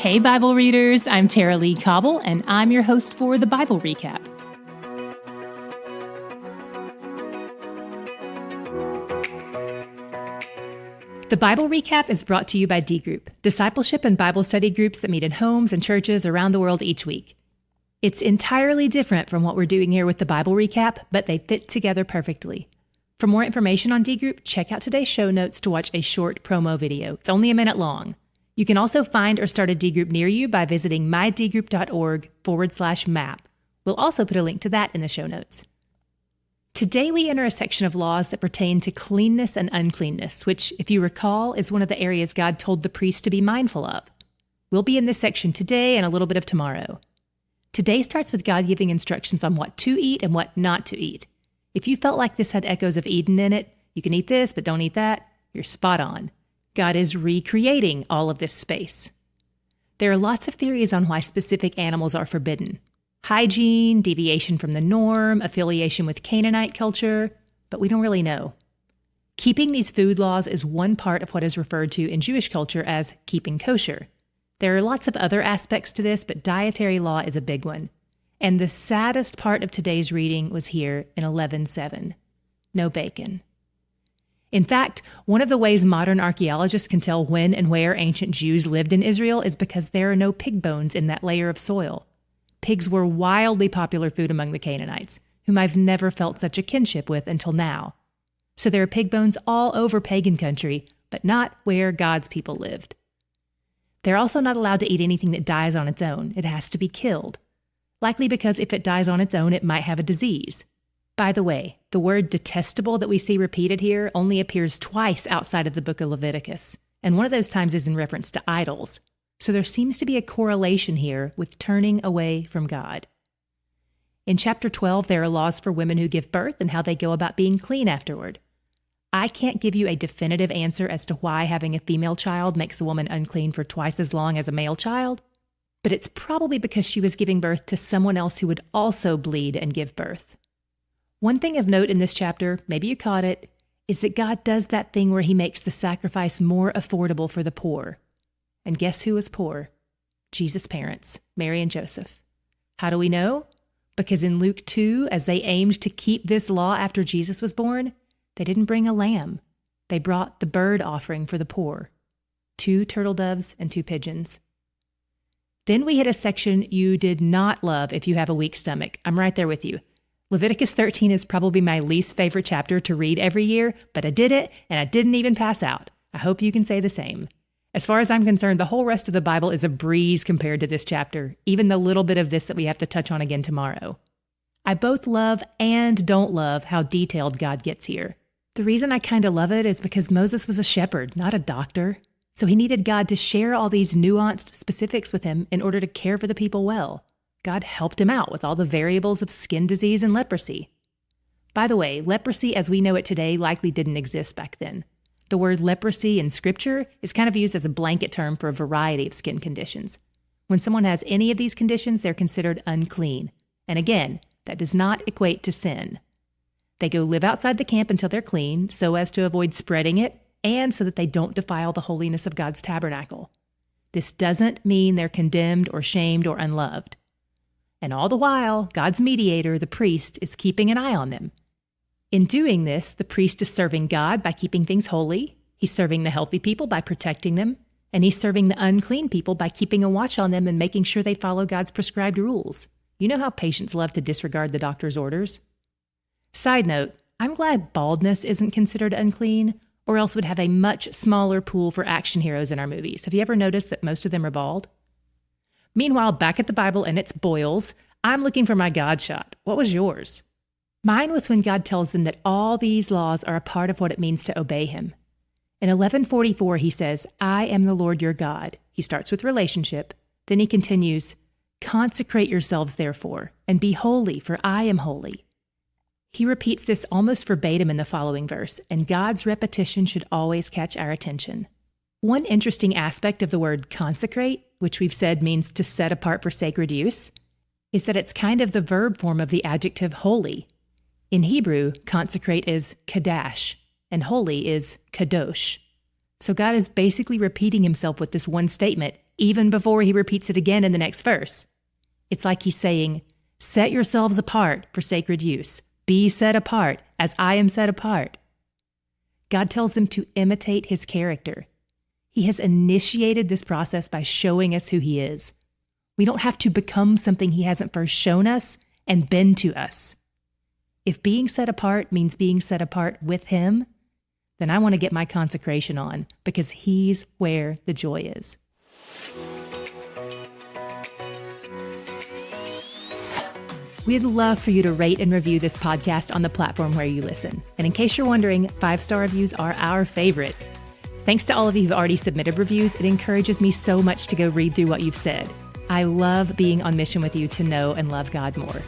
Hey, Bible readers, I'm Tara-Leigh Cobble, and I'm your host for the Bible Recap. The Bible Recap is brought to you by D Group, discipleship and Bible study groups that meet in homes and churches around the world each week. It's entirely different from what we're doing here with the Bible Recap, but they fit together perfectly. For more information on D Group, check out today's show notes to watch a short promo video. It's only a minute long. You can also find or start a D Group near you by visiting mydgroup.org/map. We'll also put a link to that in the show notes. Today we enter a section of laws that pertain to cleanness and uncleanness, which, if you recall, is one of the areas God told the priests to be mindful of. We'll be in this section today and a little bit of tomorrow. Today starts with God giving instructions on what to eat and what not to eat. If you felt like this had echoes of Eden in it, you can eat this, but don't eat that, you're spot on. God is recreating all of this space. There are lots of theories on why specific animals are forbidden. Hygiene, deviation from the norm, affiliation with Canaanite culture, but we don't really know. Keeping these food laws is one part of what is referred to in Jewish culture as keeping kosher. There are lots of other aspects to this, but dietary law is a big one. And the saddest part of today's reading was here in 11:7. No bacon. In fact, one of the ways modern archaeologists can tell when and where ancient Jews lived in Israel is because there are no pig bones in that layer of soil. Pigs were wildly popular food among the Canaanites, whom I've never felt such a kinship with until now. So there are pig bones all over pagan country, but not where God's people lived. They're also not allowed to eat anything that dies on its own. It has to be killed. Likely because if it dies on its own, it might have a disease. By the way, the word detestable that we see repeated here only appears twice outside of the book of Leviticus, and one of those times is in reference to idols. So there seems to be a correlation here with turning away from God. In chapter 12, there are laws for women who give birth and how they go about being clean afterward. I can't give you a definitive answer as to why having a female child makes a woman unclean for twice as long as a male child, but it's probably because she was giving birth to someone else who would also bleed and give birth. One thing of note in this chapter, maybe you caught it, is that God does that thing where he makes the sacrifice more affordable for the poor. And guess who was poor? Jesus' parents, Mary and Joseph. How do we know? Because in Luke 2, as they aimed to keep this law after Jesus was born, they didn't bring a lamb. They brought the bird offering for the poor. 2 turtle doves and 2 pigeons. Then we hit a section you did not love if you have a weak stomach. I'm right there with you. Leviticus 13 is probably my least favorite chapter to read every year, but I did it, and I didn't even pass out. I hope you can say the same. As far as I'm concerned, the whole rest of the Bible is a breeze compared to this chapter, even the little bit of this that we have to touch on again tomorrow. I both love and don't love how detailed God gets here. The reason I kind of love it is because Moses was a shepherd, not a doctor. So he needed God to share all these nuanced specifics with him in order to care for the people well. God helped him out with all the variables of skin disease and leprosy. By the way, leprosy as we know it today likely didn't exist back then. The word leprosy in Scripture is kind of used as a blanket term for a variety of skin conditions. When someone has any of these conditions, they're considered unclean. And again, that does not equate to sin. They go live outside the camp until they're clean, so as to avoid spreading it, and so that they don't defile the holiness of God's tabernacle. This doesn't mean they're condemned or shamed or unloved. And all the while, God's mediator, the priest, is keeping an eye on them. In doing this, the priest is serving God by keeping things holy, he's serving the healthy people by protecting them, and he's serving the unclean people by keeping a watch on them and making sure they follow God's prescribed rules. You know how patients love to disregard the doctor's orders? Side note, I'm glad baldness isn't considered unclean, or else would have a much smaller pool for action heroes in our movies. Have you ever noticed that most of them are bald? Meanwhile, back at the Bible and its boils, I'm looking for my God shot. What was yours? Mine was when God tells them that all these laws are a part of what it means to obey him. In 11:44, he says, I am the Lord your God. He starts with relationship. Then he continues, consecrate yourselves therefore, and be holy, for I am holy. He repeats this almost verbatim in the following verse, and God's repetition should always catch our attention. One interesting aspect of the word consecrate, which we've said means to set apart for sacred use, is that it's kind of the verb form of the adjective holy. In Hebrew, consecrate is kadash, and holy is kadosh. So God is basically repeating himself with this one statement, even before he repeats it again in the next verse. It's like he's saying, set yourselves apart for sacred use. Be set apart as I am set apart. God tells them to imitate his character. He has initiated this process by showing us who he is. We don't have to become something he hasn't first shown us and been to us. If being set apart means being set apart with him, then I want to get my consecration on because he's where the joy is. We'd love for you to rate and review this podcast on the platform where you listen. And in case you're wondering, 5-star reviews are our favorite. Thanks to all of you who've already submitted reviews. It encourages me so much to go read through what you've said. I love being on mission with you to know and love God more.